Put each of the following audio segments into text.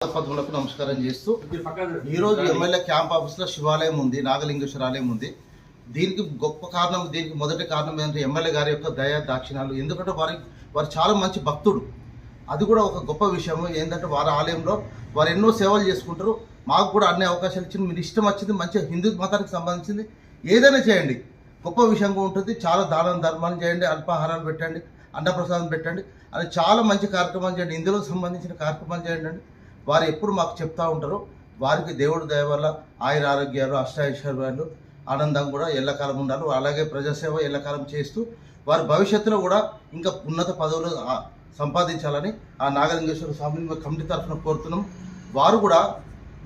పదములకు నమస్కారం చేస్తూ ఈరోజు ఎమ్మెల్యే క్యాంప్ ఆఫీస్లో శివాలయం ఉంది, నాగలింగేశ్వర ఆలయం ఉంది. దీనికి గొప్ప కారణం, దీనికి మొదటి కారణం ఏంటంటే ఎమ్మెల్యే గారి యొక్క దయా దాక్షిణాలు. ఎందుకంటే వారు చాలా మంచి భక్తుడు. అది కూడా ఒక గొప్ప విషయం ఏంటంటే వారి ఆలయంలో వారు ఎన్నో సేవలు చేసుకుంటారు. మాకు కూడా అన్ని అవకాశాలు ఇచ్చి మీరు ఇష్టం వచ్చింది మంచిగా హిందూ మతానికి సంబంధించింది ఏదైనా చేయండి, గొప్ప విషయంగా ఉంటుంది. చాలా దానం ధర్మాలు చేయండి, అల్పాహారాలు పెట్టండి, అన్నప్రసాదం పెట్టండి, అది చాలా మంచి కార్యక్రమాలు చేయండి, ఇందులోకి సంబంధించిన కార్యక్రమాలు చేయండి. వారు ఎప్పుడు మాకు చెప్తూ ఉంటారు. వారికి దేవుడు దయ వల్ల ఆయుర ఆరోగ్యాలు, అష్టైశ్వర్యాలు, ఆనందం కూడా ఎల్లకాలం ఉండాలి. అలాగే ప్రజాసేవ ఎల్లకాలం చేస్తూ వారి భవిష్యత్తులో కూడా ఇంకా ఉన్నత పదవులు సంపాదించాలని ఆ నాగలింగేశ్వర స్వామిని కమిటీ తరఫున కోరుతున్నాం. వారు కూడా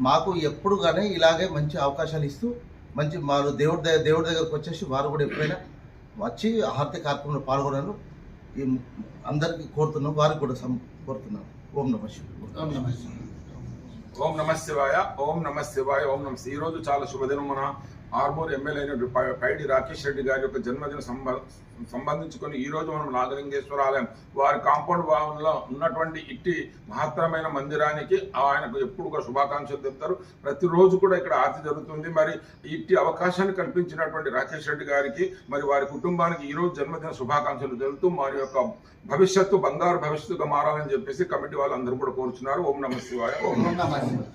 మాకు ఎప్పుడు కానీ ఇలాగే మంచి అవకాశాలు ఇస్తూ మంచి వారు దేవుడి దగ్గరకు వచ్చేసి వారు కూడా ఎప్పుడైనా వచ్చి ఆర్తి కార్యక్రమంలో పాల్గొనను అందరికీ కోరుతున్నాం. వారికి కూడా కోరుతున్నాం. ఓం నమః శివాయ. ఓం నమ శివాయ. ఓం నమ శివాయ. ఓం నమ. ఈ రోజు చాలా శుభదినం. మన ఆర్మూర్ ఎమ్మెల్యే అయిన పైడి రాకేష్ రెడ్డి గారి యొక్క జన్మదిన సంబంధించుకొని ఈ రోజు మనం నాగలింగేశ్వర ఆలయం వారి కాంపౌండ్ భవన్లో ఉన్నటువంటి ఇట్టి మహత్తరమైన మందిరానికి ఆయనకు ఎప్పుడు కూడా శుభాకాంక్షలు చెప్తారు. ప్రతిరోజు కూడా ఇక్కడ ఆరతి జరుగుతుంది. మరి ఇట్టి అవకాశాన్ని కల్పించినటువంటి రాకేష్ రెడ్డి గారికి మరి వారి కుటుంబానికి ఈ రోజు జన్మదిన శుభాకాంక్షలు తెలుపుతూ వారి యొక్క భవిష్యత్తు బంగారు భవిష్యత్తుగా మారాలని చెప్పేసి కమిటీ వాళ్ళు అందరూ కూడా కోరుచున్నారు. ఓం నమ శివాయ. ఓం నమ శివాయ.